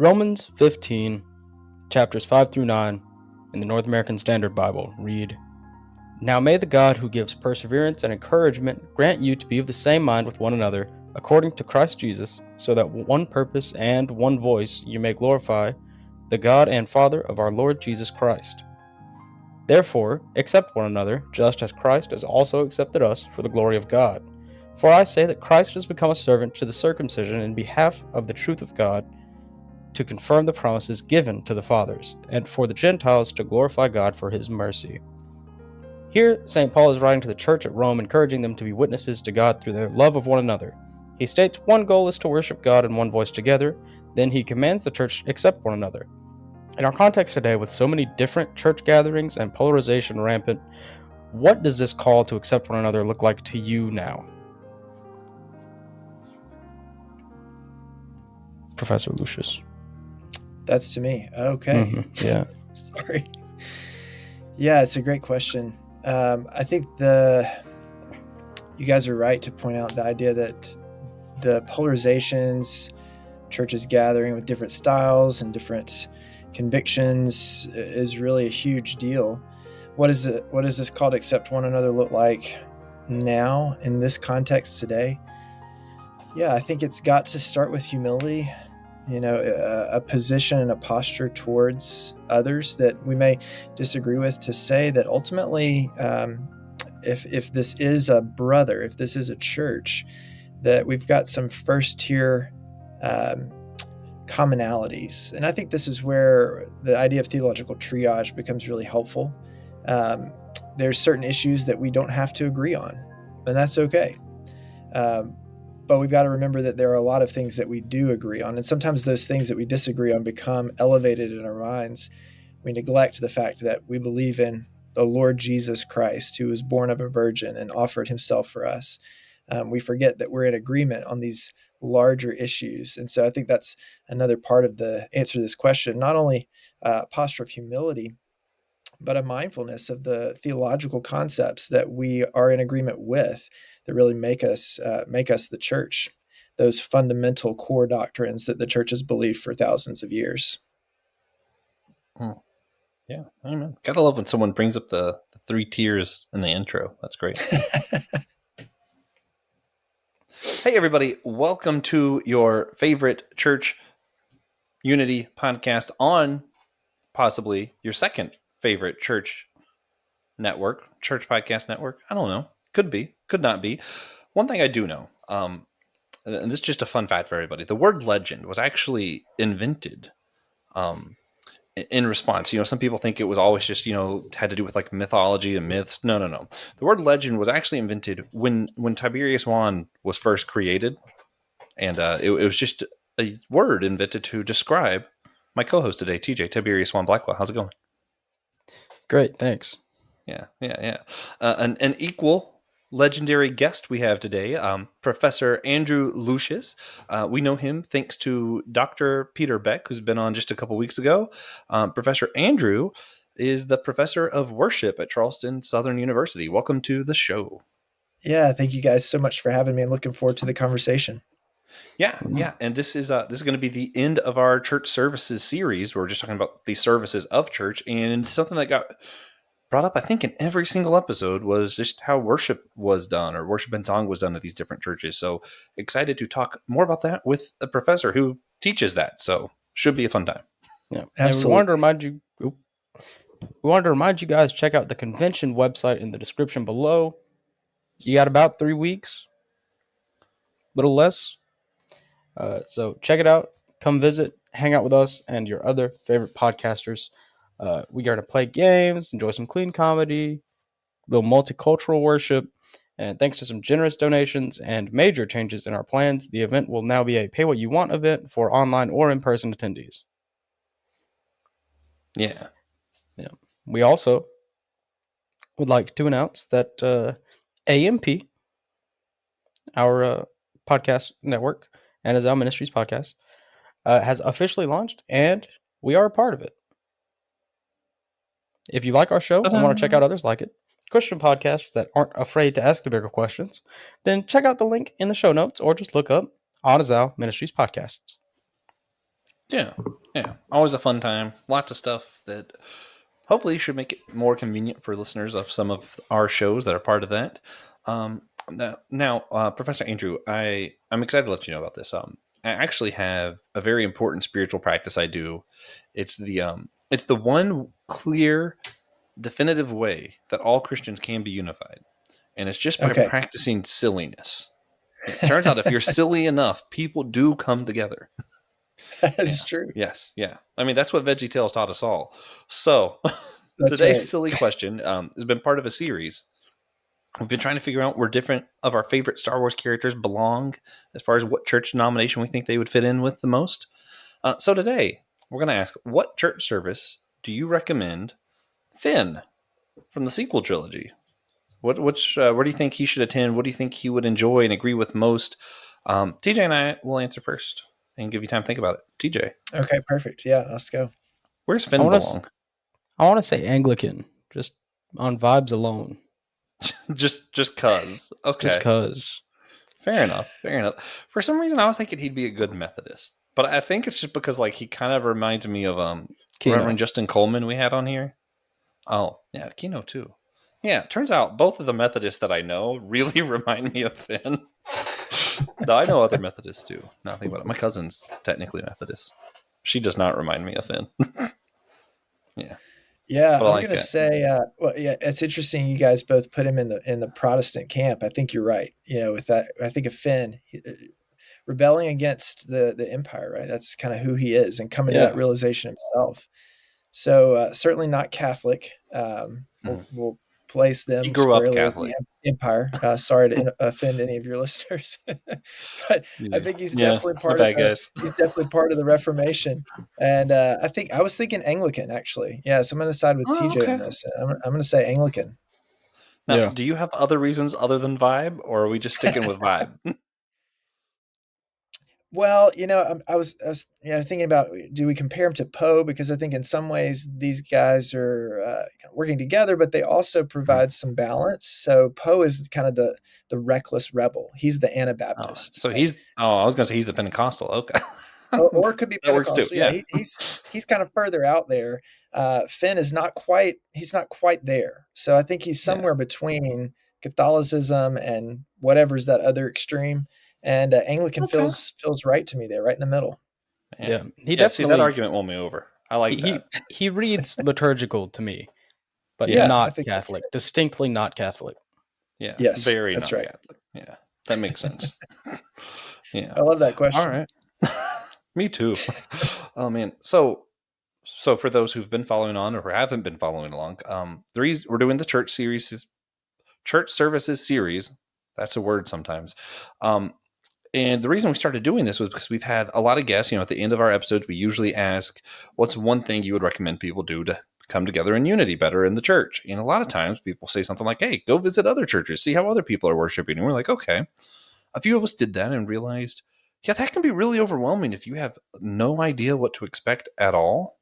Romans 15, chapters 5 through 9 in the North American Standard Bible read, "Now may the God who gives perseverance and encouragement grant you to be of the same mind with one another, according to Christ Jesus, so that one purpose and one voice you may glorify the God and Father of our Lord Jesus Christ. Therefore, accept one another, just as Christ has also accepted us for the glory of God. For I say that Christ has become a servant to the circumcision in behalf of the truth of God, to confirm the promises given to the fathers, and for the Gentiles to glorify God for his mercy." Here, St. Paul is writing to the church at Rome, encouraging them to be witnesses to God through their love of one another. He states one goal is to worship God in one voice together, then he commands the church to accept one another. In our context today, with so many different church gatherings and polarization rampant, what does this call to accept one another look like to you now? Professor Lucius. That's to me. Okay. Yeah. Sorry. Yeah, it's a great question. I think you guys are right to point out the idea that the polarizations, churches gathering with different styles and different convictions is really a huge deal. What is this called accept one another look like now in this context today? Yeah, I think it's got to start with humility, a position and a posture towards others that we may disagree with, to say that ultimately, if this is a brother, if this is a church, that we've got some first tier commonalities. And I think this is where the idea of theological triage becomes really helpful. There's certain issues that we don't have to agree on, and that's okay. But we've got to remember that there are a lot of things that we do agree on. And sometimes those things that we disagree on become elevated in our minds. We neglect the fact that we believe in the Lord Jesus Christ, who was born of a virgin and offered himself for us. We forget that we're in agreement on these larger issues. And so I think that's another part of the answer to this question, not only a posture of humility, but a mindfulness of the theological concepts that we are in agreement with, that really make us the church, those fundamental core doctrines that the church has believed for thousands of years. Yeah, amen. Gotta love when someone brings up the three tiers in the intro. That's great. Hey, everybody. Welcome to your favorite church unity podcast on possibly your second favorite church podcast network. I don't know. Could be, could not be. One thing I do know, and this is just a fun fact for everybody, the word legend was actually invented in response. Some people think it was always just, had to do with like mythology and myths. No. The word legend was actually invented when Tiberius 1 was first created. And it was just a word invented to describe my co-host today, TJ, Tiberius 1 Blackwell. How's it going? Great, thanks. Yeah. An equal legendary guest we have today, Professor Andrew Lucius. We know him thanks to Dr. Peter Beck, who's been on just a couple weeks ago. Professor Andrew is the professor of worship at Charleston Southern University. Welcome to the show. Yeah, thank you guys so much for having me. I'm looking forward to the conversation. Yeah. And this is going to be the end of our church services series. We're just talking about the services of church, and something that got brought up, I think, in every single episode was just how worship was done, or worship and song was done at these different churches. So excited to talk more about that with a professor who teaches that. So should be a fun time. Yeah, absolutely. And we wanted to remind you guys, check out the convention website in the description below. You got about 3 weeks, a little less. So check it out. Come visit, hang out with us and your other favorite podcasters. We are to play games, enjoy some clean comedy, a little multicultural worship, and thanks to some generous donations and major changes in our plans, the event will now be a pay-what-you-want event for online or in-person attendees. Yeah. We also would like to announce that AMP, our podcast network, and As Our Ministries podcast, has officially launched, and we are a part of it. If you like our show and want to check out others like it, Christian podcasts that aren't afraid to ask the bigger questions, then check out the link in the show notes or just look up On As Our Ministries podcasts. Yeah, yeah. Always a fun time. Lots of stuff that hopefully should make it more convenient for listeners of some of our shows that are part of that. Now, Professor Andrew, I'm excited to let you know about this. I actually have a very important spiritual practice I do. It's the one clear, definitive way that all Christians can be unified, and it's just by Okay. practicing silliness. It turns out if you're silly enough, people do come together. That is Yeah. true. Yes. Yeah. I mean, that's what VeggieTales taught us all. So That's today's right. silly question has been part of a series. We've been trying to figure out where different of our favorite Star Wars characters belong as far as what church denomination we think they would fit in with the most. So today, we're going to ask, what church service do you recommend Finn from the sequel trilogy? Where do you think he should attend? What do you think he would enjoy and agree with most? TJ and I will answer first and give you time to think about it. TJ, Okay, perfect. Yeah, let's go. where's I Finn want to belong? I want to say Anglican, just on vibes alone, just cause. just Okay. cause. Fair enough. Fair enough. For some reason I was thinking he'd be a good Methodist. But I think it's just because like he kind of reminds me of Keno. Reverend Justin Coleman we had on here. Oh, yeah, Keno too. Yeah, it turns out both of the Methodists that I know really remind me of Finn. No, I know other Methodists too. Now think about it. My cousin's technically Methodist. She does not remind me of Finn. Yeah, Yeah, but I I'm like gonna it. say, well, yeah, it's interesting. You guys both put him in the Protestant camp. I think you're right. With that, I think of Finn rebelling against the empire. Right, that's kind of who he is, and coming to that Yeah. realization himself. So certainly not Catholic. Mhm. We'll place He them grew up squarely as the Catholic. empire. Sorry to offend any of your listeners, but I Yeah, think he's yeah. definitely My part of bad, guys. the Reformation. And I was thinking Anglican actually. Yeah, so I'm going to side with Oh, TJ on okay. this. I'm going to say Anglican. Now, Yeah. do you have other reasons other than vibe, or are we just sticking with vibe? Well, I was thinking about, do we compare him to Poe? Because I think in some ways these guys are working together, but they also provide some balance. So Poe is kind of the reckless rebel. He's the Oh, Anabaptist, so he's. Oh, I was gonna say he's the Pentecostal. Okay, or it could be that works too. Pentecostal. Yeah, Yeah, he's kind of further out there. Finn is not quite. He's not quite there. So I think he's yeah. somewhere between Catholicism and whatever's that other extreme. And Anglican Okay. feels right to me there, right in the middle. Yeah. Man. He Yeah. See, that definitely argument won me over. I he like he, that. he reads liturgical to me, but Yeah. Yeah, I not think that's Catholic. right. Distinctly not Catholic. Yeah. Yes, Very that's not right. Catholic. Yeah. That makes sense. Yeah. I love that All question. right. Me too. Oh man. So for those who've been following on or who haven't been following along, the reason we're doing the church services series. That's a word sometimes. Um, And the reason we started doing this was because we've had a lot of guests. At the end of our episodes, we usually ask, what's one thing you would recommend people do to come together in unity better in the church? And a lot of times people say something like, hey, go visit other churches, see how other people are worshiping. And we're like, okay. A few of us did that and realized, yeah, that can be really overwhelming if you have no idea what to expect at all.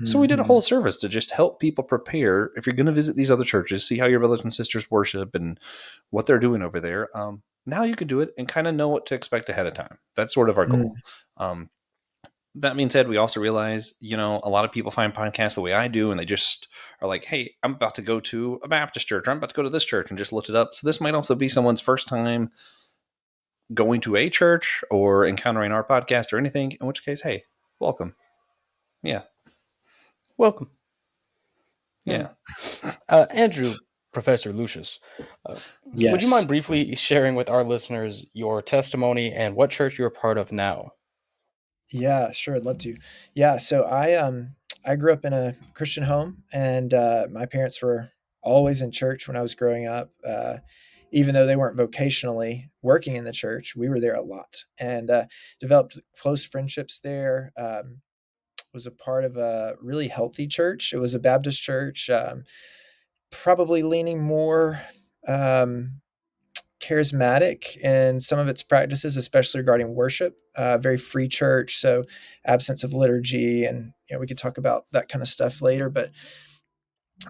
So we did a Mhm. whole service to just help people prepare if you're going to visit these other churches, see how your brothers and sisters worship and what they're doing over there. Now you can do it and kind of know what to expect ahead of time. That's sort of our Mm. goal. Um, that being said, we also realize, a lot of people find podcasts the way I do, and they just are like, hey, I'm about to go to a Baptist church, or I'm about to go to this church, and just looked it up. So this might also be someone's first time going to a church or encountering our podcast or anything, in which case, hey, welcome. Yeah. Welcome. Yeah. Andrew, Professor Lucius, would you Yes. mind briefly sharing with our listeners your testimony and what church you're a part of now? Yeah, sure. I'd love to. Yeah. So I grew up in a Christian home, and my parents were always in church when I was growing up. Even though they weren't vocationally working in the church, we were there a lot, and developed close friendships there. Was a part of a really healthy church. It was a Baptist church, probably leaning more um, charismatic in some of its practices, especially regarding worship. Very free church, so absence of liturgy, and we could talk about that kind of stuff later. But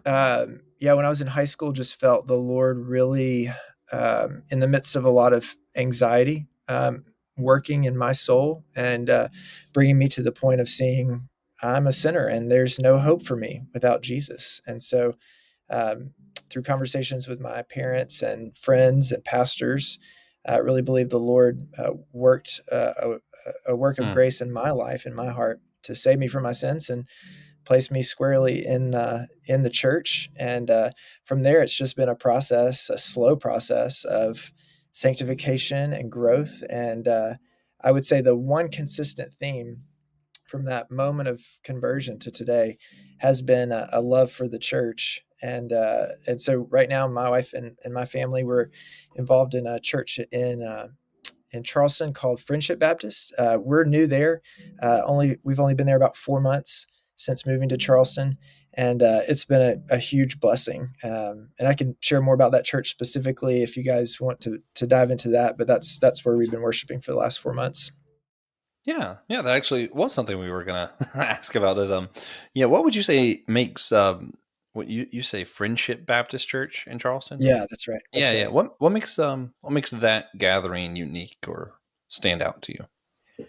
yeah, when I was in high school, just felt the Lord really in the midst of a lot of anxiety. working in my soul and bringing me to the point of seeing I'm a sinner and there's no hope for me without Jesus. And so, through conversations with my parents and friends and pastors, I really believe the Lord worked a work of grace in my life, in my heart, to save me from my sins and place me squarely in the church. And from there, it's just been a process, a slow process of sanctification and growth. And I would say the one consistent theme from that moment of conversion to today has been a love for the church. And so right now, my wife and my family, we're involved in a church in Charleston called Friendship Baptist. We're new there. We've only been there about 4 months since moving to Charleston, and it's been a huge blessing. And I can share more about that church specifically if you guys want to dive into that. But that's where we've been worshiping for the last 4 months. Yeah, that actually was something we were gonna ask about. Is what would you say makes what you say Friendship Baptist Church in Charleston? Yeah, that's right. That's Yeah. right. What makes that gathering unique or stand out to you?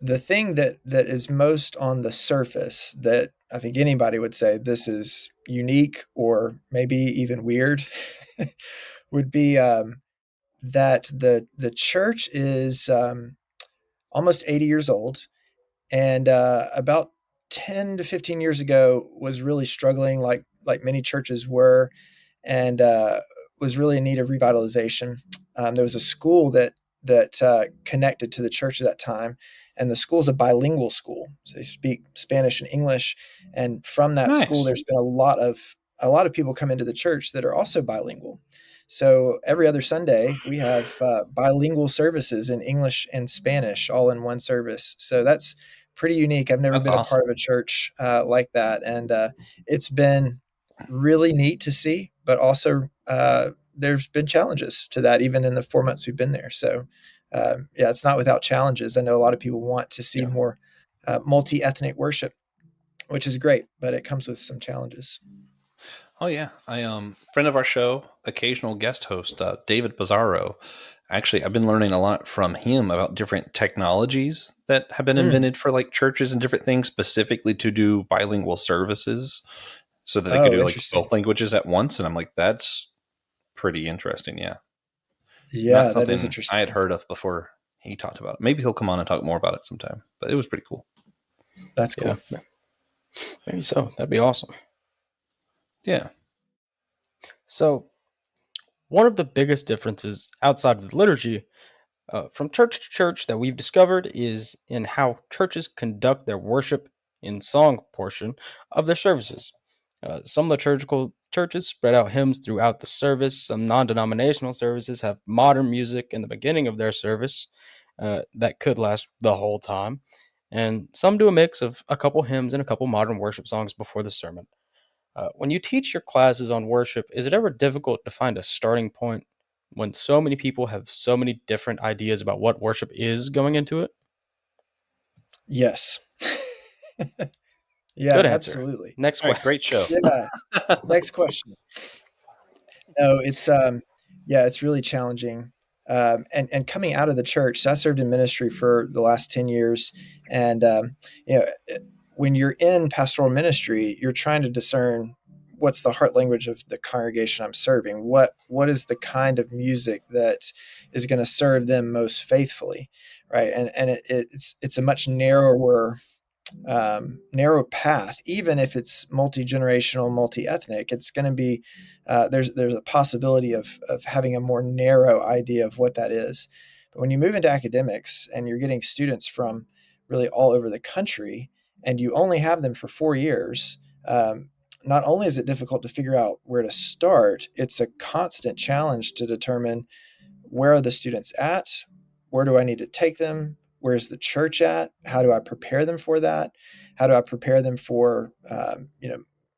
The thing that is most on the surface that I think anybody would say this is unique or maybe even weird would be that the church is almost 80 years old, and about 10 to 15 years ago was really struggling, like many churches were, and was really in need of revitalization. There was a school that connected to the church at that time, and the school's a bilingual school, so they speak Spanish and English. And from that school, Nice. there's been a lot of people come into the church that are also bilingual. So every other Sunday, we have bilingual services in English and Spanish all in one service. So that's pretty unique. I've never That's been a awesome. part of a church like that, and it's been really neat to see. But also, there's been challenges to that, even in the 4 months we've been there. So, yeah, it's not without challenges. I know a lot of people want to see Yeah. more multi-ethnic worship, which is great, but it comes with some challenges. Oh yeah, I friend of our show, occasional guest host, David Pizarro. Actually, I've been learning a lot from him about different technologies that have been Mm. invented for like churches and different things, specifically to do bilingual services, so that they could Oh, do like interesting. both languages at once. And I'm like, that's pretty interesting. Yeah, not Yeah, that is something I had interesting. heard of before he talked about it. Maybe he'll come on and talk more about it sometime. But it was pretty cool. That's Yeah, cool. maybe so. That'd be awesome. Yeah. So, one of the biggest differences outside of the liturgy from church to church that we've discovered is in how churches conduct their worship in song portion of their services. Some liturgical churches spread out hymns throughout the service. Some non denominational services have modern music in the beginning of their service that could last the whole time. And some do a mix of a couple hymns and a couple modern worship songs before the sermon. When you teach your classes on worship, is it ever difficult to find a starting point when so many people have so many different ideas about what worship is going into it? Yes. Yeah, Good answer. absolutely. Next All right. question. Great show. Yeah. Next question. No, it's yeah, it's really challenging. And coming out of the church, so I served in ministry for the last 10 years. And you know, when you're in pastoral ministry, you're trying to discern what's the heart language of the congregation I'm serving. What is the kind of music that is going to serve them most faithfully, right? And it's a much narrow path. Even if it's multi-generational, multi-ethnic, it's going to be there's a possibility of having a more narrow idea of what that is. But when you move into academics and you're getting students from really all over the country, and you only have them for 4 years, not only is it difficult to figure out where to start, it's a constant challenge to determine where are the students at, where do I need to take them, where's the church at, how do I prepare them for that, how do I prepare them for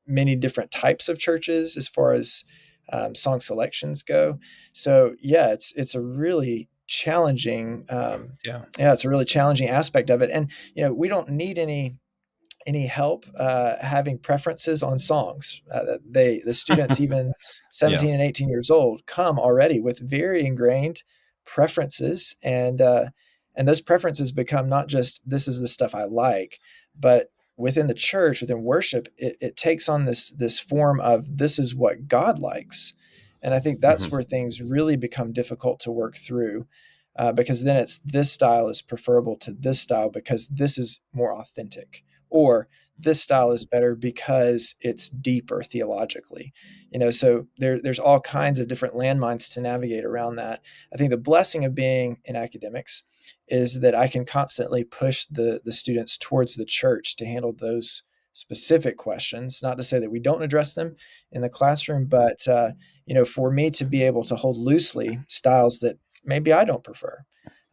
many different types of churches as far as song selections go. So yeah, it's a really challenging Yeah. it's a really challenging aspect of it. And we don't need any help having preferences on songs. The students, even 17 Yeah. and 18 years old, come already with very ingrained preferences, and And those preferences become not just this is the stuff I like, but within the church, within worship, it takes on this form of this is what God likes. And I think that's Mhm. where things really become difficult to work through, because then it's this style is preferable to this style because this is more authentic, or this style is better because it's deeper theologically. So there's all kinds of different landmines to navigate around that. I think the blessing of being in academics is that I can constantly push the students towards the church to handle those specific questions. Not to say that we don't address them in the classroom, but for me to be able to hold loosely styles that maybe I don't prefer,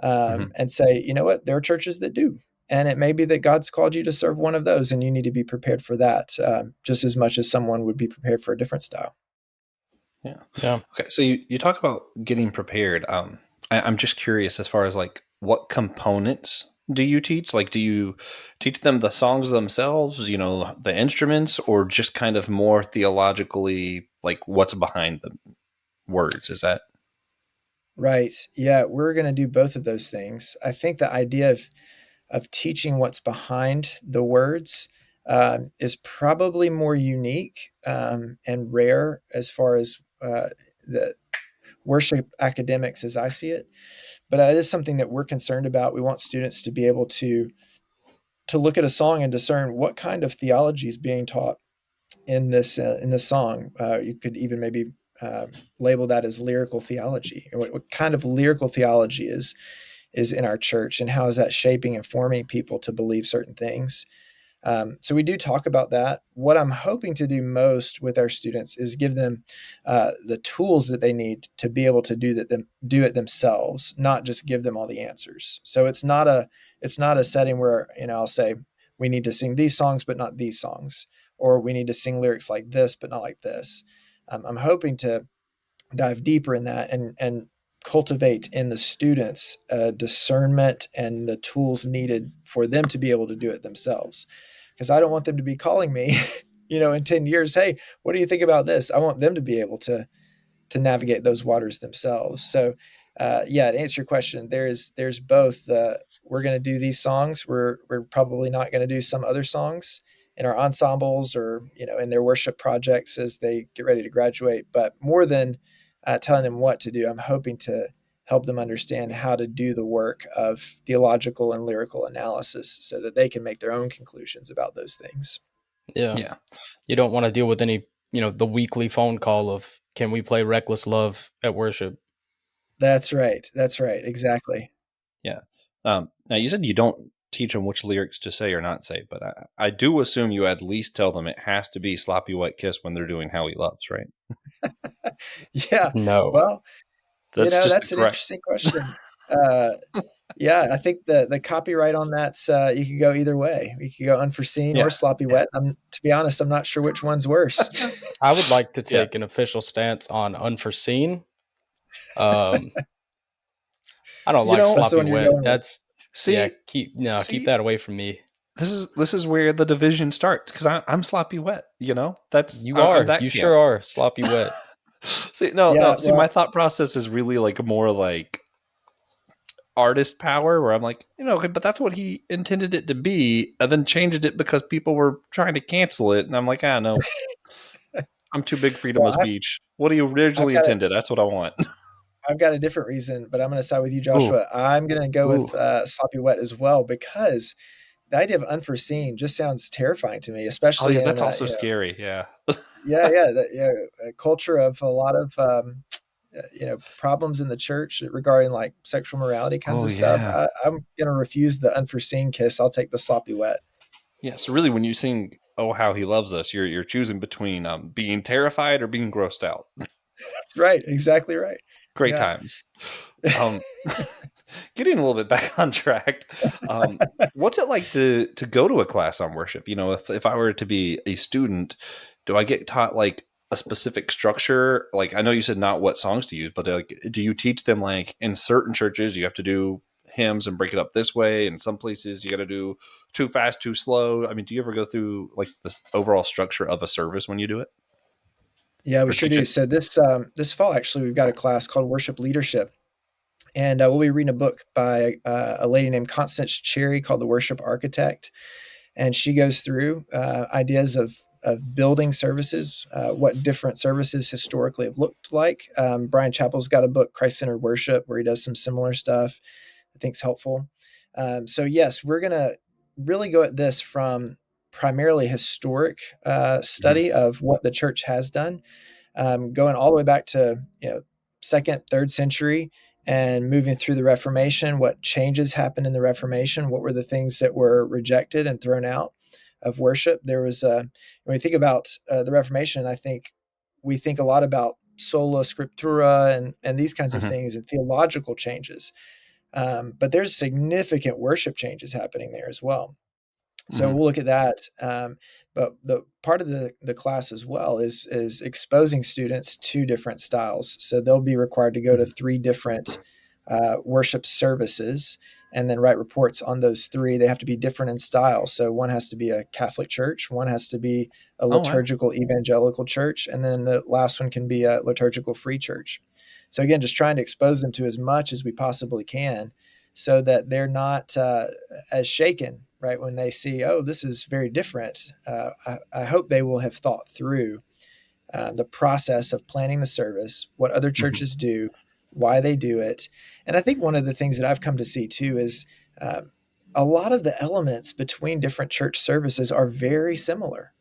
Mhm. and say, you know what, there are churches that do. And it may be that God's called you to serve one of those, and you need to be prepared for that, just as much as someone would be prepared for a different style. Yeah. Yeah. Okay. So you talk about getting prepared. I'm just curious as far as like what components do you teach? Like, do you teach them the songs themselves, the instruments, or just kind of more theologically, like what's behind the words? Is that? Right. Yeah, we're going to do both of those things. I think the idea of teaching what's behind the words is probably more unique and rare as far as the worship academics as I see it. But it is something that we're concerned about. We want students to be able to look at a song and discern what kind of theology is being taught in this song. You could even maybe label that as lyrical theology. What kind of lyrical theology is in our church, and how is that shaping and forming people to believe certain things? So we do talk about that. What I'm hoping to do most with our students is give them the tools that they need to be able to do it themselves, not just give them all the answers. So it's not a setting where I'll say we need to sing these songs but not these songs, or we need to sing lyrics like this but not like this. I'm hoping to dive deeper in that and cultivate in the students discernment and the tools needed for them to be able to do it themselves, because I don't want them to be calling me in 10 years, hey, what do you think about this? I want them to be able to navigate those waters themselves. So yeah, to answer your question, there's both we're going to do these songs, we're probably not going to do some other songs in our ensembles or in their worship projects as they get ready to graduate. But more than telling them what to do, I'm hoping to help them understand how to do the work of theological and lyrical analysis so that they can make their own conclusions about those things. Yeah. Yeah. You don't want to deal with any, the weekly phone call of, can we play Reckless Love at worship? That's right. That's right. Exactly. Yeah. Now you said you don't teach them which lyrics to say or not say, but I do assume you at least tell them it has to be Sloppy Wet Kiss when they're doing How He Loves, right? Yeah. No. Well, That's just the that's an correct. interesting question. Yeah, I think the copyright on that's you could go either way. You could go unforeseen or Yeah. sloppy wet. To be honest, I'm not sure which one's worse. I would like to Yeah. take an official stance on unforeseen. Um, I don't like That's the sloppy one you're wet. going with. Yeah, See, keep see, that away from me. this is where the division starts because I'm sloppy wet. That's You I'm are. that You camp. sure are sloppy wet. See, no, Yeah, no. See, my well, thought process is really like more like artist power, where I'm like, okay, but that's what he intended it to be, and then changed it because people were trying to cancel it, and I'm like, no, I'm too big freedom well, of speech. What he I've originally got intended, that's what I want. I've got a different reason, but I'm going to side with you, Ooh, Joshua. I'm going to go ooh. with sloppy wet as well, because the idea of unforeseen just sounds terrifying to me, Oh especially yeah, in that's also scary. Yeah. a culture of a lot of problems in the church regarding like sexual morality kinds Oh of stuff. yeah. I'm going to refuse the unforeseen kiss. I'll take the sloppy wet. Yeah. So really, when you sing "Oh How He Loves Us," you're choosing between being terrified or being grossed out. That's right. Exactly right. Great Yeah. times. Um, getting a little bit back on track. What's it like to go to a class on worship? If I were to be a student, do I get taught like a specific structure? Like I know you said not what songs to use, but like, do you teach them like in certain churches you have to do hymns and break it up this way? In some places you got to do too fast, too slow. I mean, do you ever go through like this overall structure of a service when you do it Yeah, we or sure teach do. it? So this fall, actually, we've got a class called Worship Leadership. And we'll be reading a book by a lady named Constance Cherry called The Worship Architect. And she goes through ideas of building services, what different services historically have looked like. Brian Chappell's got a book, Christ-Centered Worship, where he does some similar stuff. I think is helpful. So yes, we're going to really go at this from primarily historic study of what the church has done, going all the way back to second, third century, and moving through the Reformation. What changes happened in the Reformation? What were the things that were rejected and thrown out of worship? There was when we think about the Reformation, I think we think a lot about sola scriptura and these kinds of things and theological changes. But there's significant worship changes happening there as well. So we'll look at that. But the part of the class as well is exposing students to different styles. So they'll be required to go to 3 different worship services and then write reports on those 3. They have to be different in style. So one has to be a Catholic church, one has to be a liturgical evangelical church, and then the last one can be a liturgical free church. So again, just trying to expose them to as much as we possibly can so that they're not as shaken, right, when they see, oh, this is very different. I hope they will have thought through the process of planning the service, what other churches do, why they do it. And I think one of the things that I've come to see too is a lot of the elements between different church services are very similar.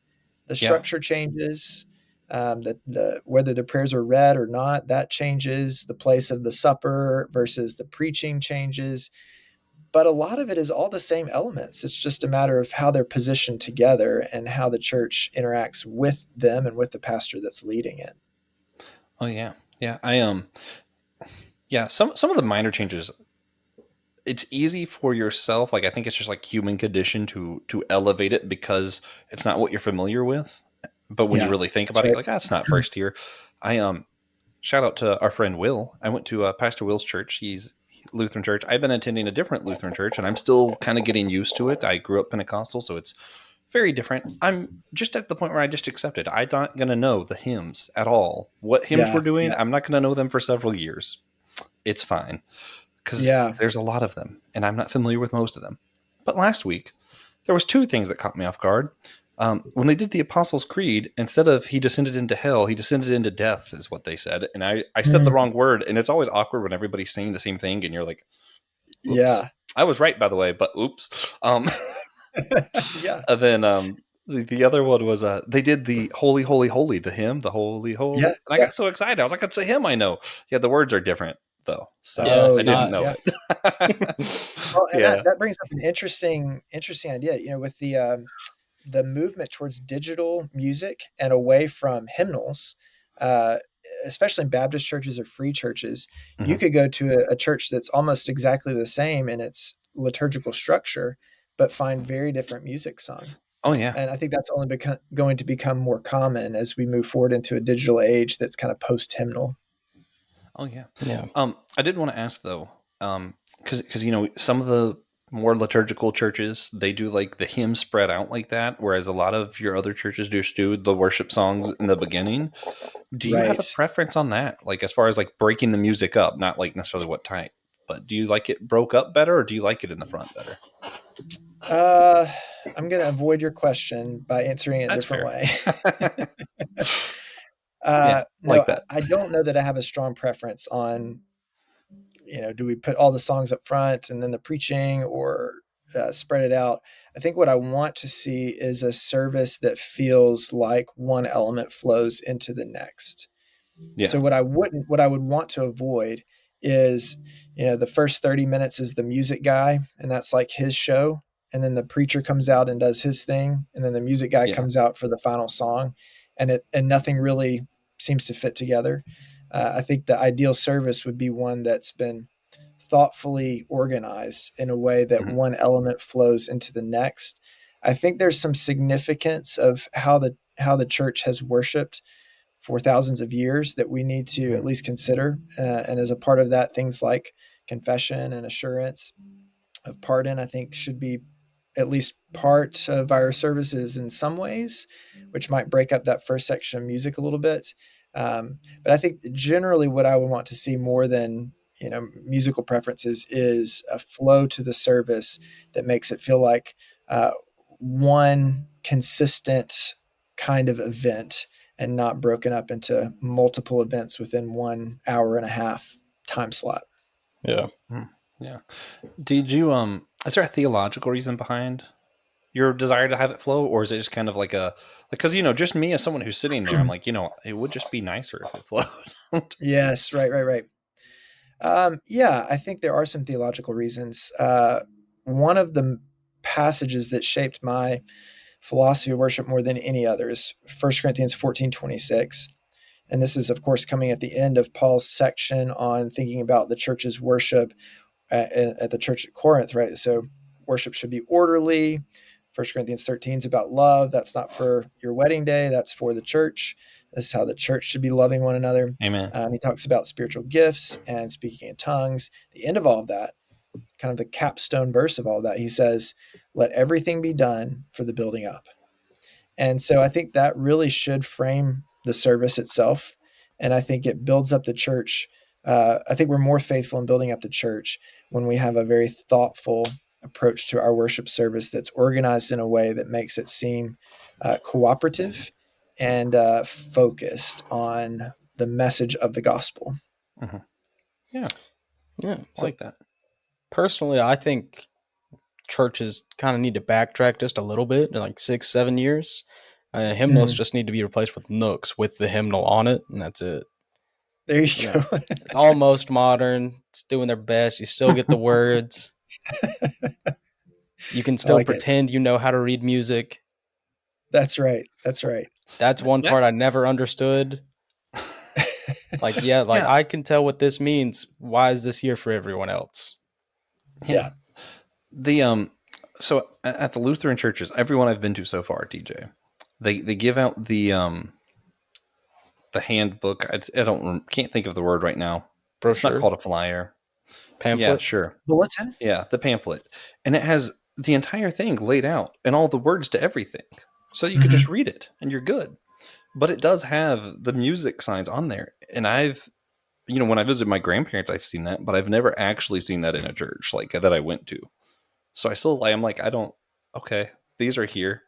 The structure changes, whether the prayers are read or not, that changes. The place of the supper versus the preaching changes. But a lot of it is all the same elements. It's just a matter of how they're positioned together and how the church interacts with them and with the pastor that's leading it. Oh yeah. Yeah. Some of the minor changes, it's easy for yourself. Like, I think it's just like human condition to elevate it because it's not what you're familiar with. But when you really think about it, you're like, that's not first year. Shout out to our friend Will. I went to Pastor Will's church. He's Lutheran church. I've been attending a different Lutheran church and I'm still kind of getting used to it. I grew up Pentecostal, so it's very different. I'm just at the point where I just accept it. I'm not going to know the hymns at all. What hymns we're doing, I'm not going to know them for several years. It's fine because there's a lot of them and I'm not familiar with most of them. But last week, there was 2 things that caught me off guard. When they did the Apostles' Creed, instead of he descended into hell, he descended into death is what they said. And I said the wrong word. And it's always awkward when everybody's saying the same thing. And you're like, oops. Yeah, I was right, by the way, but oops. And then the other one was they did the Holy, Holy, Holy, the hymn, the Holy, Holy. Yeah, and I got so excited. I was like, it's a hymn I know. Yeah, the words are different, though. So I didn't know it. Well, and that brings up an interesting idea, with the movement towards digital music and away from hymnals, especially in Baptist churches or free churches. You could go to a church that's almost exactly the same in its liturgical structure, but find very different music sung. Oh, yeah. And I think that's only going to become more common as we move forward into a digital age that's kind of post-hymnal. Oh, yeah. Yeah. I did want to ask, though, because some of the more liturgical churches, they do like the hymn spread out like that, whereas a lot of your other churches just do the worship songs in the beginning. Do you have a preference on that? Like, as far as like breaking the music up, not like necessarily what type, but do you like it broke up better or do you like it in the front better? I'm going to avoid your question by answering it a different way. That. I don't know that I have a strong preference on, do we put all the songs up front and then the preaching or spread it out? I think what I want to see is a service that feels like one element flows into the next. Yeah. So what I would want to avoid is, the first 30 minutes is the music guy and that's like his show. And then the preacher comes out and does his thing. And then the music guy comes out for the final song and nothing really seems to fit together. I think the ideal service would be one that's been thoughtfully organized in a way that one element flows into the next. I think there's some significance of how the church has worshiped for thousands of years that we need to at least consider. And as a part of that, things like confession and assurance of pardon, I think should be at least part of our services in some ways, which might break up that first section of music a little bit. But I think generally what I would want to see more than, musical preferences is a flow to the service that makes it feel like one consistent kind of event and not broken up into multiple events within 1 hour and a half time slot. Yeah. Yeah. Did you is there a theological reason behind your desire to have it flow, or is it just kind of like because just me as someone who's sitting there, I'm like, it would just be nicer if it flowed. Yes, right. Yeah, I think there are some theological reasons. One of the passages that shaped my philosophy of worship more than any other is 1 Corinthians 14:26. And this is, of course, coming at the end of Paul's section on thinking about the church's worship at the church at Corinth, right? So worship should be orderly. 1 Corinthians 13 is about love. That's not for your wedding day. That's for the church. This is how the church should be loving one another. Amen. He talks about spiritual gifts and speaking in tongues. The end of all of that, kind of the capstone verse of all of that, he says, let everything be done for the building up. And so I think that really should frame the service itself. And I think it builds up the church. I think we're more faithful in building up the church when we have a very thoughtful approach to our worship service that's organized in a way that makes it seem cooperative and focused on the message of the gospel. Mm-hmm. Yeah. It's I like that. Personally, I think churches kind of need to backtrack just a little bit, like 6-7 years. Hymnals just need to be replaced with nooks with the hymnal on it, and that's it. There you go. It's almost modern. It's doing their best. You still get the words. You can still pretend you know how to read music. That's right. That's one part I never understood. I can tell what this means. Why is this here for everyone else? Yeah. So at the Lutheran churches, everyone I've been to so far, DJ, they give out the handbook. I can't think of the word right now. Brochure? It's not called a flyer. Pamphlet? Yeah, sure. Bulletin? Yeah, the pamphlet. And it has the entire thing laid out and all the words to everything. So you could just read it and you're good. But it does have the music signs on there. And I've, when I visit my grandparents, I've seen that, but I've never actually seen that in a church like that I went to. So I'm like, okay, these are here.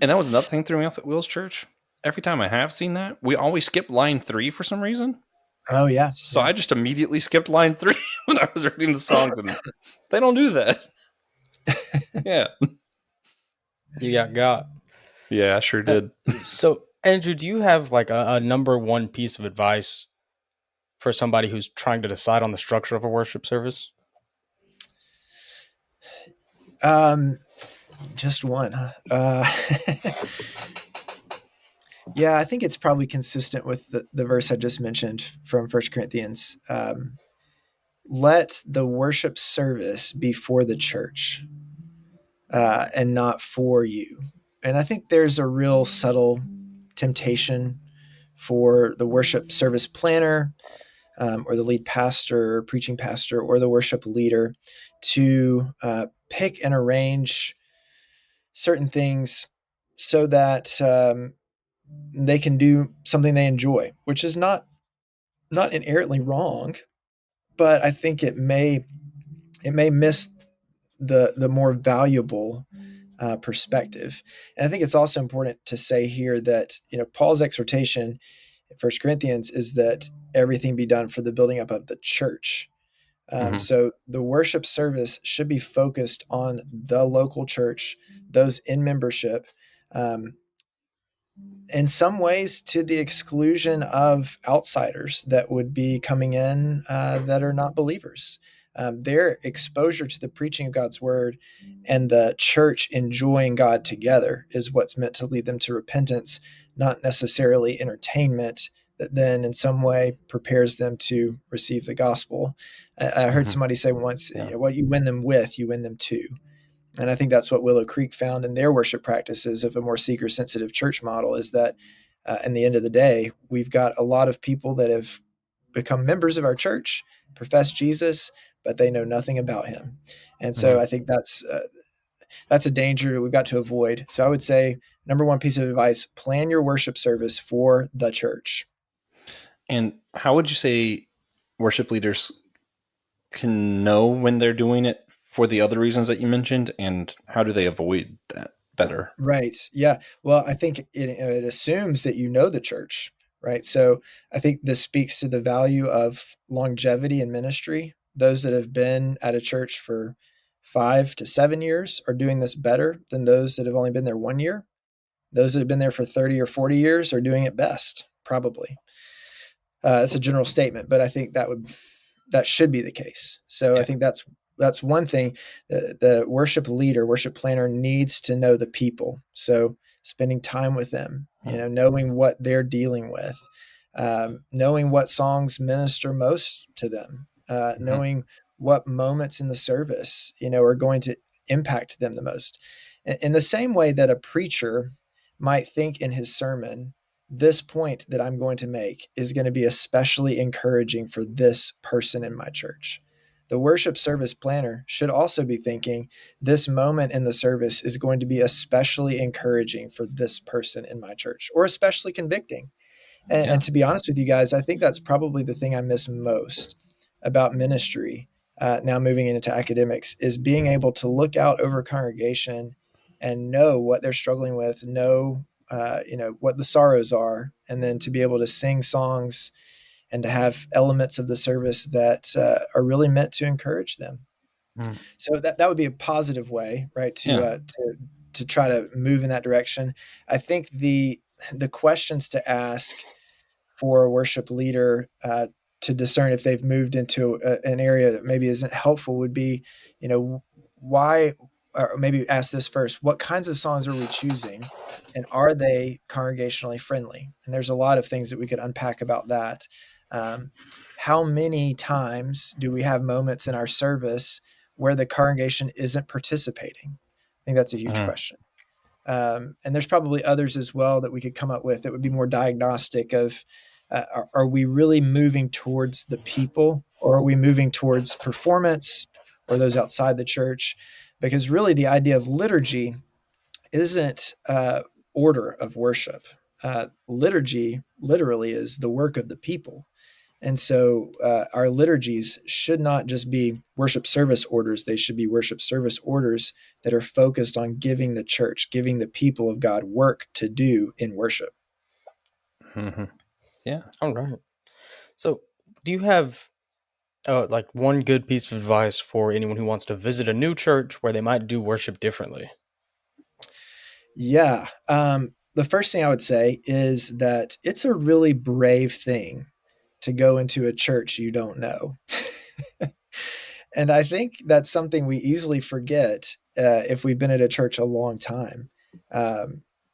And that was another thing threw me off at Will's church. Every time I have seen that, we always skip line 3 for some reason. Oh, yeah. So I just immediately skipped line 3 when I was reading the songs, and they don't do that. Yeah. You got. Yeah, I sure did. So, Andrew, do you have like a number one piece of advice for somebody who's trying to decide on the structure of a worship service? Just one. Yeah, I think it's probably consistent with the verse I just mentioned from 1 Corinthians. Let the worship service be for the church and not for you. And I think there's a real subtle temptation for the worship service planner or the lead pastor, or preaching pastor, or the worship leader to pick and arrange certain things so that they can do something they enjoy, which is not inherently wrong, but I think it may miss the more valuable perspective. And I think it's also important to say here that Paul's exhortation in 1 Corinthians is that everything be done for the building up of the church. So the worship service should be focused on the local church, those in membership, in some ways to the exclusion of outsiders that would be coming in that are not believers. Their exposure to the preaching of God's word and the church enjoying God together is what's meant to lead them to repentance, not necessarily entertainment that then in some way prepares them to receive the gospel. I heard somebody say once, what you win them with, you win them to. And I think that's what Willow Creek found in their worship practices of a more seeker-sensitive church model, is that in the end of the day, we've got a lot of people that have become members of our church, profess Jesus, but they know nothing about him. And so I think that's a danger we've got to avoid. So I would say, number one piece of advice, plan your worship service for the church. And how would you say worship leaders can know when they're doing it for the other reasons that you mentioned, and how do they avoid that better? Right. Yeah. Well, I think it assumes that you know the church, right? So I think this speaks to the value of longevity in ministry. Those that have been at a church for 5 to 7 years are doing this better than those that have only been there 1 year. Those that have been there for 30 or 40 years are doing it best, probably. It's a general statement, but I think that should be the case. So I think that's one thing. The worship leader, worship planner needs to know the people. So spending time with them, knowing what they're dealing with, knowing what songs minister most to them, knowing what moments in the service, are going to impact them the most. In the same way that a preacher might think in his sermon, this point that I'm going to make is going to be especially encouraging for this person in my church. The worship service planner should also be thinking, this moment in the service is going to be especially encouraging for this person in my church, or especially convicting. And to be honest with you guys, I think that's probably the thing I miss most about ministry, now moving into academics, is being able to look out over a congregation and know what they're struggling with, know what the sorrows are, and then to be able to sing songs and to have elements of the service that are really meant to encourage them. So that would be a positive way, right? To try to move in that direction. I think the questions to ask for a worship leader to discern if they've moved into an area that maybe isn't helpful would be, why, or maybe ask this first: what kinds of songs are we choosing, and are they congregationally friendly? And there's a lot of things that we could unpack about that. How many times do we have moments in our service where the congregation isn't participating? I think that's a huge question. And there's probably others as well that we could come up with that would be more diagnostic of, are we really moving towards the people, or are we moving towards performance or those outside the church? Because really the idea of liturgy isn't order of worship. Liturgy literally is the work of the people. And so our liturgies should not just be worship service orders. They should be worship service orders that are focused on giving the church, giving the people of God work to do in worship. Yeah. All right. So do you have like one good piece of advice for anyone who wants to visit a new church where they might do worship differently? Yeah. The first thing I would say is that it's a really brave thing to go into a church you don't know. And I think that's something we easily forget if we've been at a church a long time.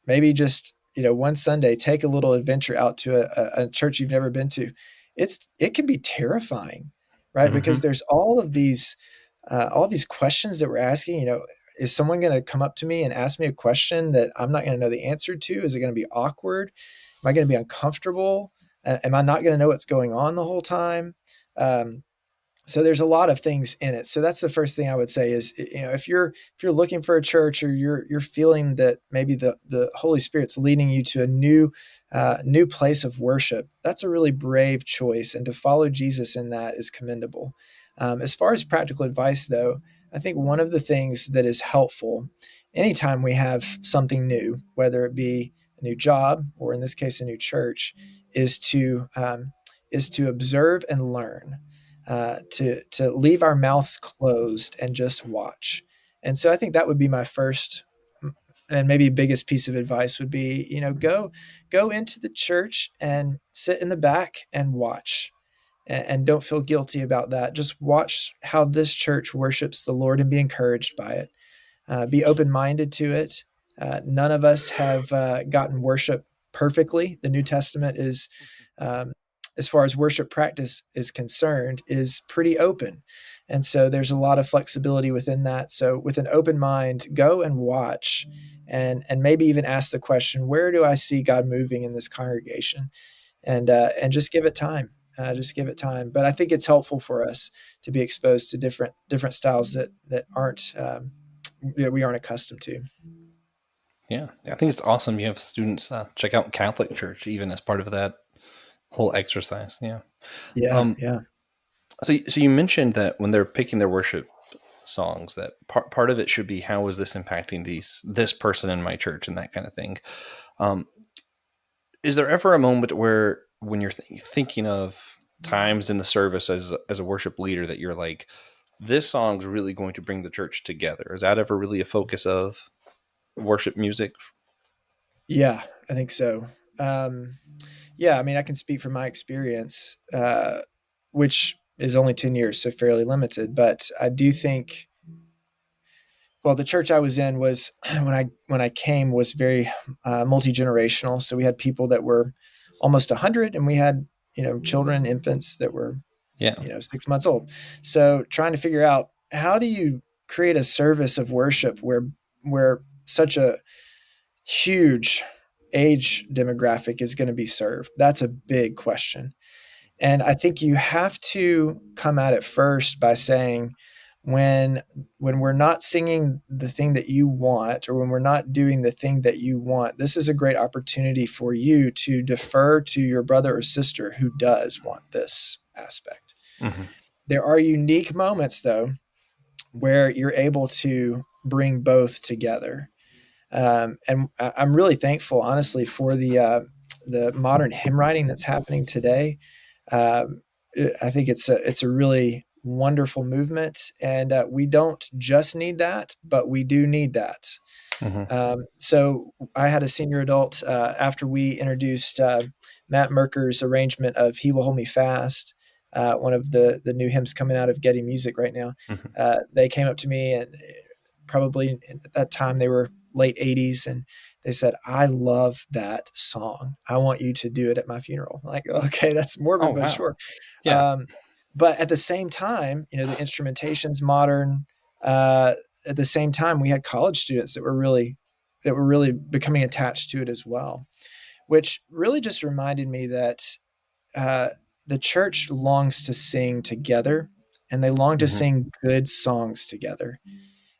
Maybe just, one Sunday, take a little adventure out to a church you've never been to. It can be terrifying, right? Because there's all these questions that we're asking. Is someone going to come up to me and ask me a question that I'm not going to know the answer to? Is it going to be awkward? Am I going to be uncomfortable? Am I not going to know what's going on the whole time? So there's a lot of things in it. So that's the first thing I would say is, if you're looking for a church, or you're feeling that maybe the Holy Spirit's leading you to a new place of worship, that's a really brave choice. And to follow Jesus in that is commendable. As far as practical advice, though, I think one of the things that is helpful anytime we have something new, whether it be a new job or in this case a new church, is to observe and learn, to leave our mouths closed and just watch. And so I think that would be my first and maybe biggest piece of advice would be, go into the church and sit in the back and watch. And don't feel guilty about that. Just watch how this church worships the Lord and be encouraged by it. Be open-minded to it. None of us have gotten worship perfectly. The New Testament is, as far as worship practice is concerned, is pretty open. And so there's a lot of flexibility within that. So with an open mind, go and watch, and maybe even ask the question, where do I see God moving in this congregation? And just give it time. Just give it time. But I think it's helpful for us to be exposed to different styles that we aren't accustomed to. Yeah, I think it's awesome. You have students check out Catholic Church even as part of that whole exercise. Yeah. Yeah. So you mentioned that when they're picking their worship songs, that part of it should be, how is this impacting this person in my church and that kind of thing. Um, is there ever a moment where, when you're thinking of times in the service as a worship leader, that you're like, this song's really going to bring the church together? Is that ever really a focus of worship music? Yeah, I think so. Yeah, I mean, I can speak from my experience, which is only 10 years, so fairly limited. But I do think, well, the church I was in was when I came was very multi generational. So we had people that were almost 100, and we had children, infants that were Yeah. 6 months old. So trying to figure out, how do you create a service of worship where such a huge age demographic is going to be served? That's a big question. And I think you have to come at it first by saying, when we're not singing the thing that you want, or when we're not doing the thing that you want, this is a great opportunity for you to defer to your brother or sister who does want this aspect. Mm-hmm. There are unique moments, though, where you're able to bring both together. And I'm really thankful, honestly, for the modern hymn writing that's happening today. I think it's a really wonderful movement, and we don't just need that, but we do need that. Mm-hmm. So I had a senior adult after we introduced Matt Merker's arrangement of "He Will Hold Me Fast," one of the new hymns coming out of Getty Music right now. Mm-hmm. They came up to me, and probably at that time they were late 80s, and they said, "I love that song. I want you to do it at my funeral." I'm like, okay, that's morbid, Oh, but wow. sure. Yeah. But at the same time, the instrumentation's modern. At the same time, we had college students that were really becoming attached to it as well, which really just reminded me that the church longs to sing together, and they long to Mm-hmm. sing good songs together.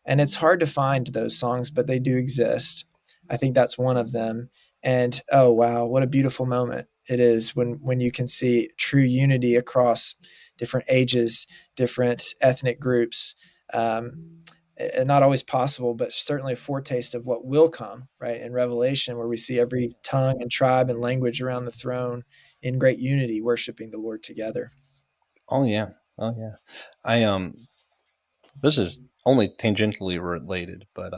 And it's hard to find those songs, but they do exist. I think that's one of them. And oh wow, what a beautiful moment it is when you can see true unity across different ages, different ethnic groups. And not always possible, but certainly a foretaste of what will come, right? In Revelation, where we see every tongue and tribe and language around the throne in great unity, worshiping the Lord together. Oh yeah. Oh yeah. I This is only tangentially related, but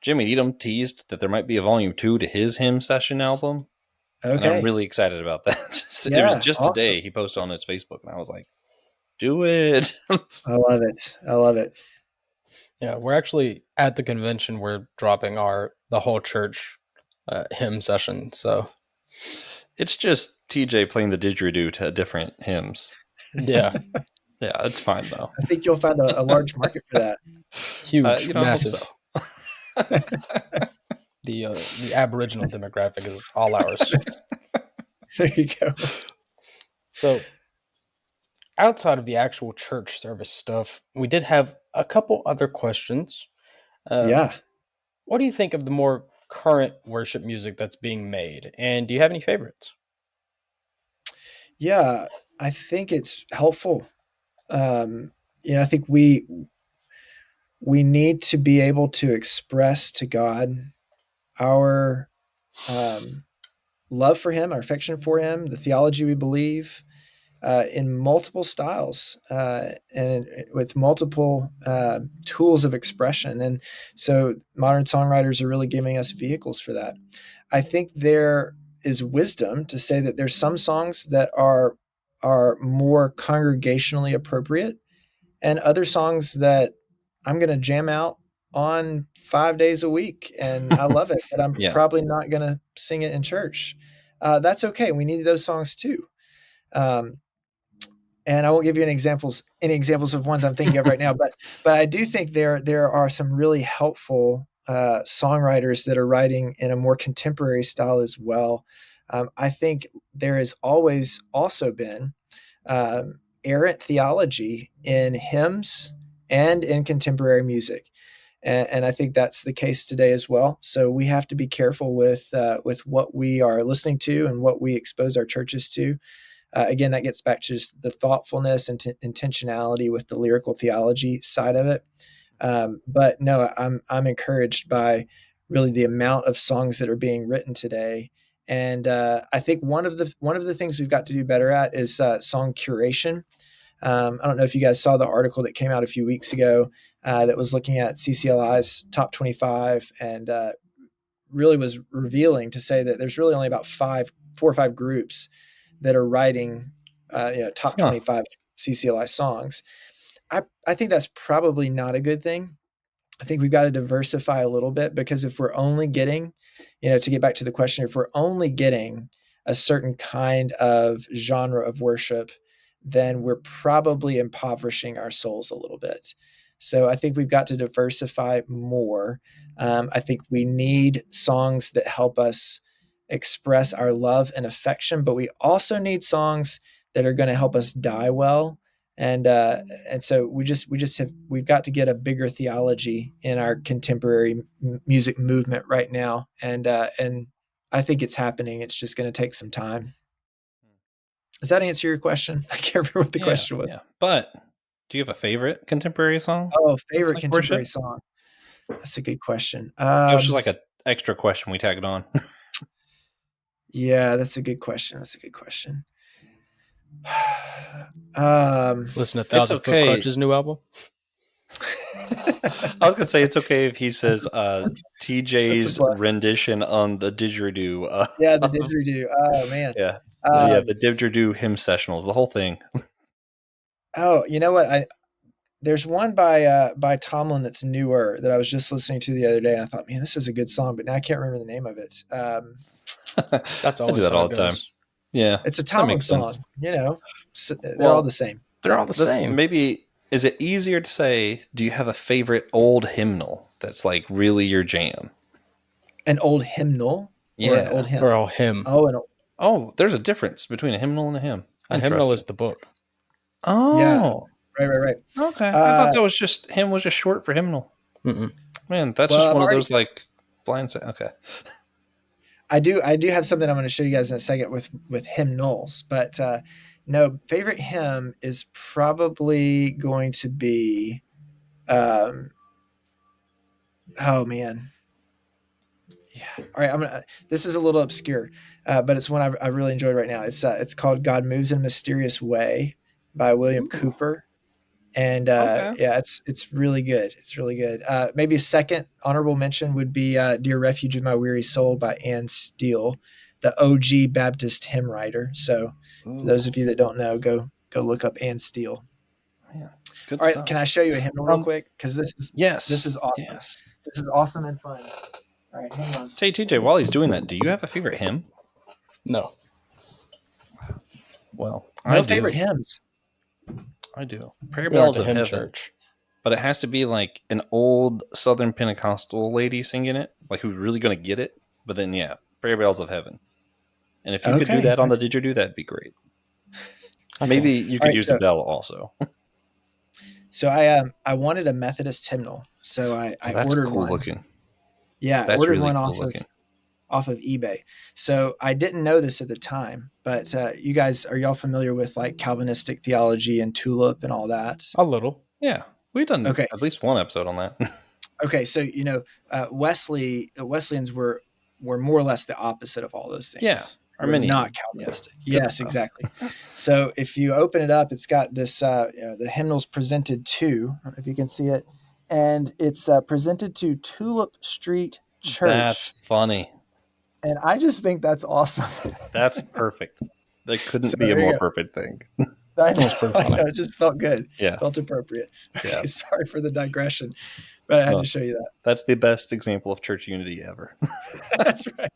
Jimmy Edom teased that there might be a volume 2 to his hymn session album. And I'm Okay. really excited about that. It was Yeah. just Awesome. today he posted on his Facebook, and I was like, do it. I love it. I love it. Yeah, we're actually at the convention. We're dropping the whole church hymn session. So It's just TJ playing the didgeridoo to different hymns. yeah, Yeah, it's fine though. I think you'll find a large market for that. huge, I hope massive. so. The Aboriginal demographic is all ours. There you go. So outside of the actual church service stuff, we did have a couple other questions. Yeah. What do you think of the more current worship music that's being made? And do you have any favorites? Yeah. I think it's helpful. I think we need to be able to express to God our love for Him, our affection for Him, the theology we believe, in multiple styles and with multiple tools of expression. And so modern songwriters are really giving us vehicles for that. I think there is wisdom to say that there's some songs that are more congregationally appropriate, and other songs that I'm going to jam out on 5 days a week. And I love it, but I'm Yeah. probably not going to sing it in church. That's okay. We need those songs too. And I won't give you any examples of ones I'm thinking of right now, but I do think there are some really helpful songwriters that are writing in a more contemporary style as well. I think there has always also been errant theology in hymns and in contemporary music, and I think that's the case today as well. So we have to be careful with what we are listening to and what we expose our churches to. again, that gets back to just the thoughtfulness and intentionality with the lyrical theology side of it. But no, I'm encouraged by really the amount of songs that are being written today. And I think one of the things we've got to do better at is song curation. I don't know if you guys saw the article that came out a few weeks ago that was looking at CCLI's top 25 and really was revealing to say that there's really only about 4 or 5 groups that are writing top 25 CCLI songs. I think that's probably not a good thing. I think we've got to diversify a little bit, because if we're only getting, to get back to the question, if we're only getting a certain kind of genre of worship, then we're probably impoverishing our souls a little bit. So I think we've got to diversify more. I think we need songs that help us express our love and affection, but we also need songs that are going to help us die well. And so we've got to get a bigger theology in our contemporary music movement right now. And I think it's happening. It's just going to take some time. Does that answer your question? I can't remember what the question was. Yeah. But do you have a favorite contemporary song? Oh, favorite contemporary song. That's a good question. It was just like an extra question we tagged on. Yeah, that's a good question. Listen to Thousand Foot Crutch's new album. I was gonna say it's okay if he says TJ's rendition on the didgeridoo. Yeah, the didgeridoo. Oh man. Yeah, the didgeridoo hymn sessionals, the whole thing. Oh, you know what? There's one by Tomlin that's newer that I was just listening to the other day, and I thought, man, this is a good song, but now I can't remember the name of it. That's always I do that all the time. Yeah, it's a Tomlin song. They're all the same. They're all the same. Maybe is it easier to say? Do you have a favorite old hymnal that's like really your jam? An old hymnal, yeah, or an old hymn, or a hymn. Oh, there's a difference between a hymnal and a hymn. A hymnal is the book. Oh, yeah. Right. Okay, I thought that was just short for hymnal. Mm-mm. Man, that's just one of those like blind. Okay. I do have something I'm going to show you guys in a second with hymnals, but no, favorite hymn is probably going to be, oh man, yeah. All right, this is a little obscure, but it's one I really enjoyed right now. It's called "God Moves in a Mysterious Way" by William Cooper. And yeah, it's really good. It's really good. Maybe a second honorable mention would be "Dear Refuge of My Weary Soul" by Anne Steele, the OG Baptist hymn writer. So for those of you that don't know, go look up Anne Steele. Yeah, good All right, stuff. can I show you a hymnal real quick? Because this is awesome. Yes. This is awesome and fun. All right, hang on. Hey TJ, while he's doing that, do you have a favorite hymn? No. Well, no favorite hymns. I do. Prayer Bells of Heaven. Church. But it has to be like an old Southern Pentecostal lady singing it, like who's really going to get it. But then, yeah, Prayer Bells of Heaven. And if you could do that on the didgeridoo, that'd be great. Okay. Maybe you could use the bell also. So I wanted a Methodist hymnal, so I ordered cool one. Looking. Yeah, that's ordered really one cool off of eBay. So I didn't know this at the time, but you guys, are y'all familiar with like Calvinistic theology and tulip and all that? A little. Yeah. We've done at least one episode on that. Okay. So, Wesleyans were more or less the opposite of all those things. Yeah. Arminian. Not Calvinistic. Yeah. Yes, exactly. So if you open it up, it's got this, the hymnals presented to, I don't know if you can see it, and it's presented to Tulip Street Church. That's funny. And I just think that's awesome. That's perfect. That couldn't be a more perfect thing. I know, it just felt good. Yeah. Felt appropriate. Yeah. Sorry for the digression, but I had to show you that. That's the best example of church unity ever. That's right.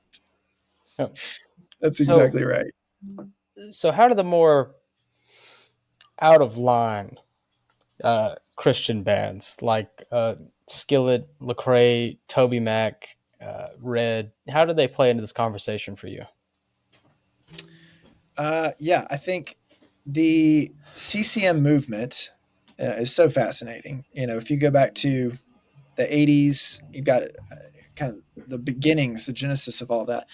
Oh. That's exactly right. So how do the more out of line Christian bands like Skillet, Lecrae, Toby Mac, Red, how do they play into this conversation for you? Yeah, I think the CCM movement is so fascinating. If you go back to the 80s, you've got kind of the beginnings, the genesis of all that.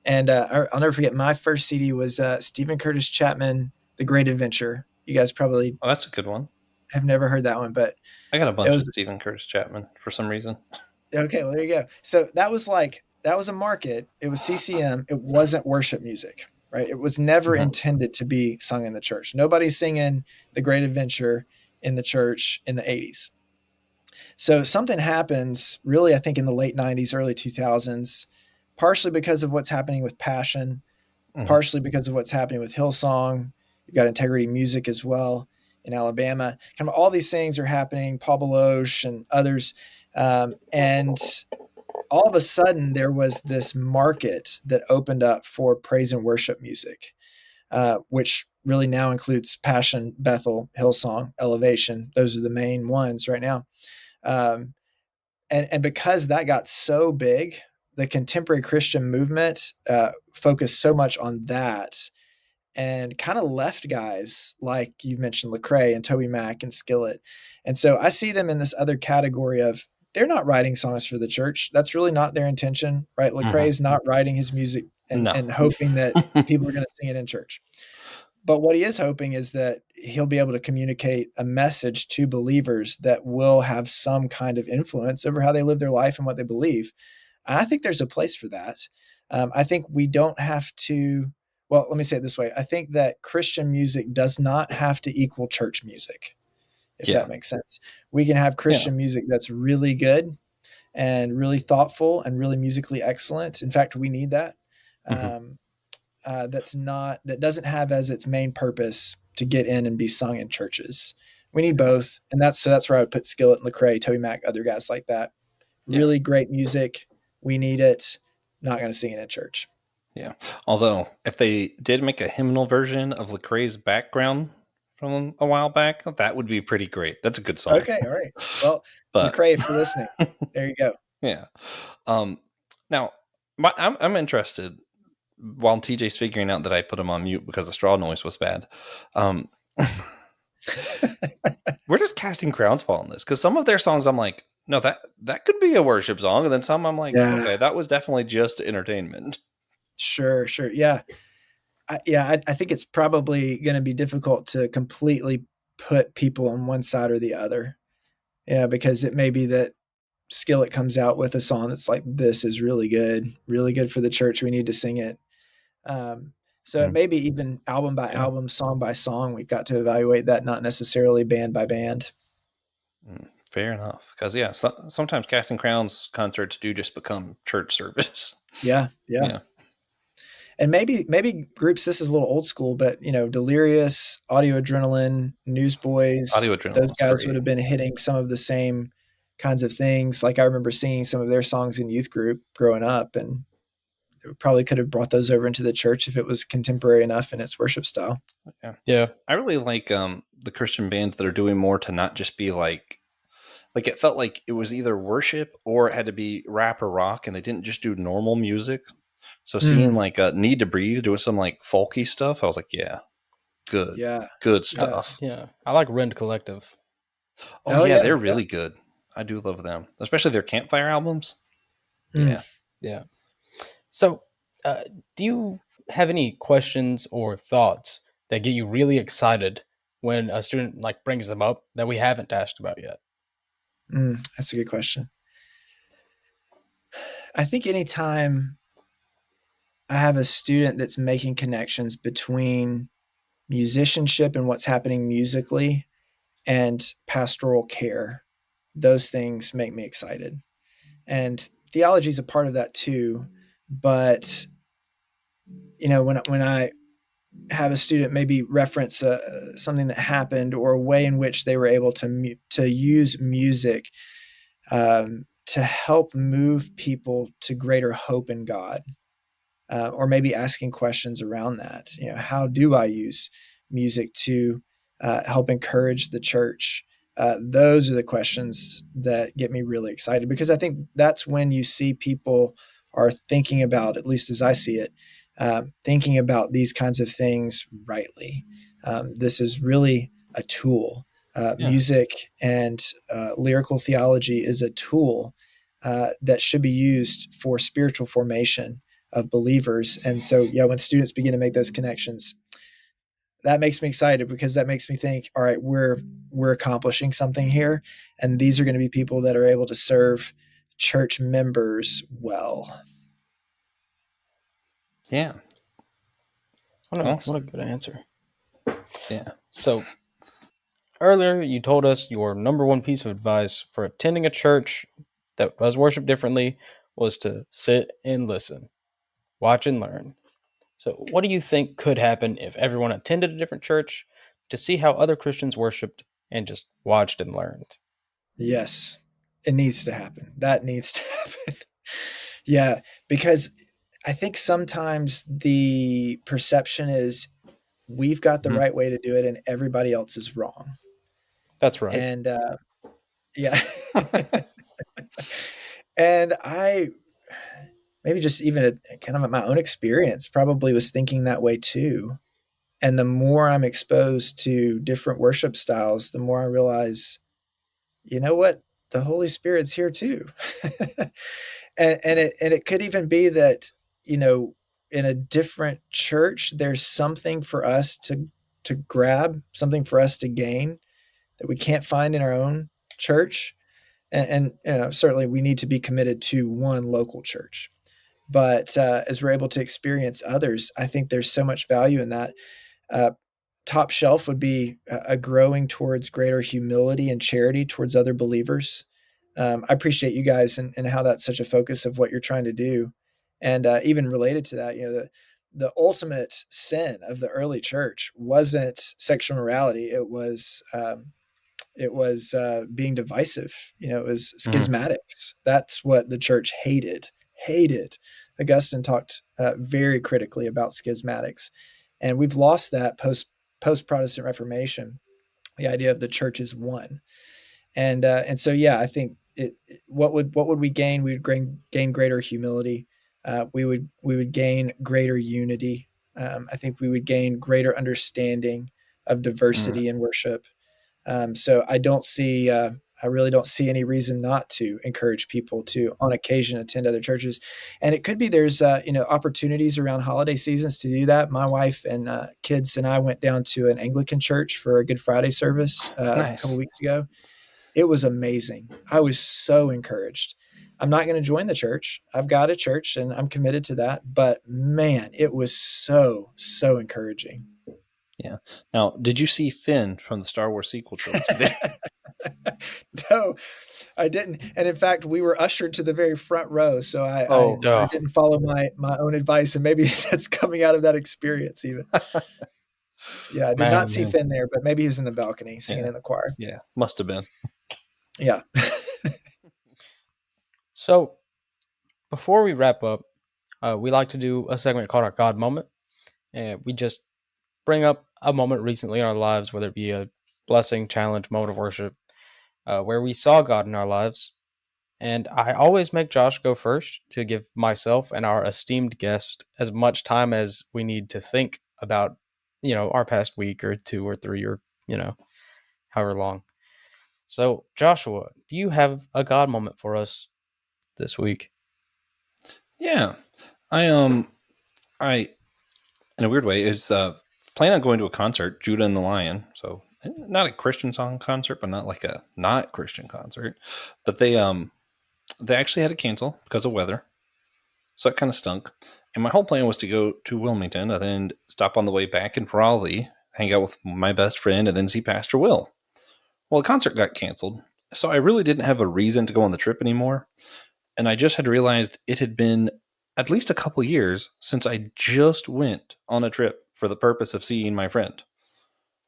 And I'll never forget, my first CD was Stephen Curtis Chapman, The Great Adventure. You guys probably Oh, that's a good one. have never heard that one, but I got a it bunch of was Stephen Curtis Chapman for some reason. okay. Well, there you go. So that was a market. It was CCM. It wasn't worship music, right? It was never Mhm. intended to be sung in the church. Nobody's singing The Great Adventure in the church in the 80s. So something happens really, I think, in the late 90s, early 2000s, partially because of what's happening with Passion, Mhm. partially because of what's happening with Hillsong. You've got Integrity Music as well in Alabama. Kind of all these things are happening, Paul Beloche and others. And all of a sudden, there was this market that opened up for praise and worship music, which really now includes Passion, Bethel, Hillsong, Elevation. Those are the main ones right now. Um, and because that got so big, the contemporary Christian movement focused so much on that and kind of left guys like you mentioned Lecrae and Toby Mac and Skillet. And so I see them in this other category of they're not writing songs for the church. That's really not their intention, right? Lecrae is not writing his music No. and hoping that people are going to sing it in church. But what he is hoping is that he'll be able to communicate a message to believers that will have some kind of influence over how they live their life and what they believe. And I think there's a place for that. I think we don't have to, well, let me say it this way. I think that Christian music does not have to equal church music, if Yeah. that makes sense. We can have Yeah. Christian music that's really good and really thoughtful and really musically excellent. In fact, we need that. Mhm. Um, that doesn't have as its main purpose to get in and be sung in churches. We need both, and that's where I would put Skillet and Lecrae, Toby Mac, other guys like that. Yeah. Really great music. We need it. Not going to sing it in church. Yeah. Although, if they did make a hymnal version of Lecrae's Background from a while back, that would be pretty great. That's a good song. Okay, all right. Well, But Lecrae, if you're listening, there you go. yeah. Now, I'm interested. While TJ's figuring out that I put him on mute because the straw noise was bad, um, where does Casting Crowns fall in this? Because some of their songs, I'm like, no, that could be a worship song, and then some, I'm like, Yeah. okay, that was definitely just entertainment. Sure. Yeah. I think it's probably going to be difficult to completely put people on one side or the other. Yeah, because it may be that Skillet comes out with a song that's like, this is really good for the church. We need to sing it. So it may be even album by Yeah. album, song by song. We've got to evaluate that, not necessarily band by band. Fair enough. Because, yeah, sometimes Casting Crowns concerts do just become church service. Yeah. And maybe groups, this is a little old school, but Delirious, Audio Adrenaline, Newsboys, Audio Adrenaline those was guys great. would have been hitting some of the same kinds of things. Like I remember singing some of their songs in youth group growing up, and probably could have brought those over into the church if it was contemporary enough in its worship style. Yeah. I really like the Christian bands that are doing more to not just be like it felt like it was either worship or it had to be rap or rock, and they didn't just do normal music. So seeing like Need to Breathe doing some like folky stuff, I was like, yeah, good stuff. Yeah. I like Rend Collective. Oh yeah, they're really good. I do love them, especially their Campfire albums. Yeah. Yeah. So, do you have any questions or thoughts that get you really excited when a student like brings them up that we haven't asked about yet? That's a good question. I think anytime I have a student that's making connections between musicianship and what's happening musically and pastoral care, those things make me excited. And theology is a part of that too. But when I have a student maybe reference something that happened or a way in which they were able to use music to help move people to greater hope in God, or maybe asking questions around that. How do I use music to help encourage the church? Those are the questions that get me really excited, because I think that's when you see people are thinking about, at least as I see it, thinking about these kinds of things rightly. This is really a tool. Music and lyrical theology is a tool that should be used for spiritual formation of believers. And so, yeah, when students begin to make those connections, that makes me excited, because that makes me think, all right, we're accomplishing something here, and these are going to be people that are able to serve church members well. Yeah. What a good answer. Yeah. So earlier you told us your number one piece of advice for attending a church that does worship differently was to sit and listen, watch and learn. So what do you think could happen if everyone attended a different church to see how other Christians worshiped and just watched and learned? Yes, it needs to happen. That needs to happen. Yeah, because I think sometimes the perception is we've got the right way to do it and everybody else is wrong. That's right. And yeah. And I maybe just even kind of my own experience probably was thinking that way too. And the more I'm exposed to different worship styles, the more I realize, you know what? The Holy Spirit's here too. and it could even be that, you know, in a different church, there's something for us to grab, something for us to gain that we can't find in our own church. And you know, certainly we need to be committed to one local church. But as we're able to experience others, I think there's so much value in that. Top shelf would be a growing towards greater humility and charity towards other believers. I appreciate you guys and how that's such a focus of what you're trying to do. And even related to that, you know, the ultimate sin of the early church wasn't sexual morality. It was being divisive. You know, it was schismatics. That's what the church hated. Augustine talked very critically about schismatics, and we've lost that post Protestant Reformation. The idea of the church is one, and so yeah, I think what would we gain? We would gain greater humility. We would gain greater unity. I think we would gain greater understanding of diversity in worship. So I really don't see any reason not to encourage people to, on occasion, attend other churches. And it could be there's, opportunities around holiday seasons to do that. My wife and kids and I went down to an Anglican church for a Good Friday service a couple weeks ago. It was amazing. I was so encouraged. I'm not going to join the church. I've got a church and I'm committed to that. But man, it was so encouraging. Yeah. Now, did you see Finn from the Star Wars sequel trilogy? No, I didn't. And in fact, we were ushered to the very front row. So I didn't follow my own advice. And maybe that's coming out of that experience even. Yeah, I did not see Finn there, but maybe he was in the balcony singing in the choir. Yeah, must have been. Yeah. So before we wrap up, we like to do a segment called our God Moment. And we just bring up a moment recently in our lives, whether it be a blessing, challenge, moment of worship, where we saw God in our lives. And I always make Josh go first to give myself and our esteemed guest as much time as we need to think about, our past week or 2 or 3 or, however long. So, Joshua, do you have a God moment for us this week? Yeah. I in a weird way, is planning on going to a concert, Judah and the Lion. So not a Christian song concert, but not like a not Christian concert. But they actually had to cancel because of weather. So it kind of stunk. And my whole plan was to go to Wilmington and then stop on the way back in Raleigh, hang out with my best friend, and then see Pastor Will. Well, the concert got canceled. So I really didn't have a reason to go on the trip anymore. And I just had realized it had been at least a couple years since I just went on a trip for the purpose of seeing my friend.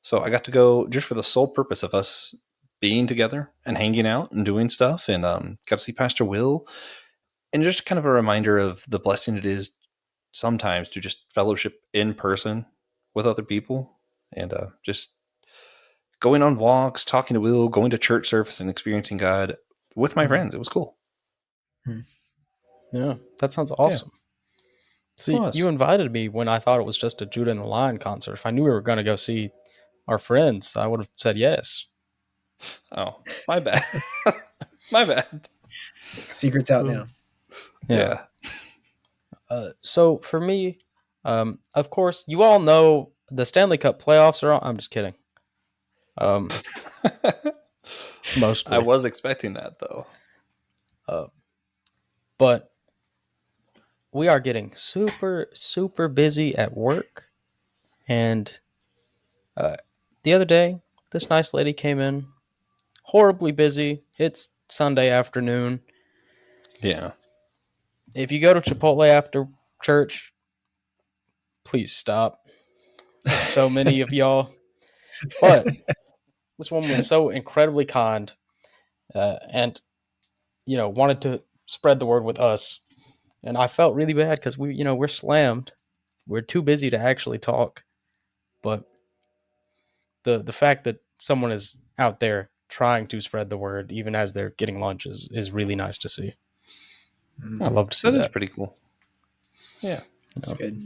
So I got to go just for the sole purpose of us being together and hanging out and doing stuff, and got to see Pastor Will, and just kind of a reminder of the blessing it is sometimes to just fellowship in person with other people, and just going on walks, talking to Will, going to church service and experiencing God with my friends. It was cool. Yeah, that sounds awesome. Yeah. See, you invited me when I thought it was just a Judah and the Lion concert. If I knew we were going to go see our friends, I would have said yes. Oh, my bad. My bad. Secret's out now. Yeah. So for me, of course, you all know the Stanley Cup playoffs are on. I'm just kidding. Um, mostly. I was expecting that though. But we are getting super, super busy at work. And the other day, this nice lady came in, horribly busy. It's Sunday afternoon. Yeah. If you go to Chipotle after church, please stop. There's so many of y'all. But this woman was so incredibly kind and, wanted to spread the word with us. And I felt really bad because we're slammed. We're too busy to actually talk. But the fact that someone is out there trying to spread the word, even as they're getting lunch, is really nice to see. I love to see That that. is pretty cool. Yeah. That's good.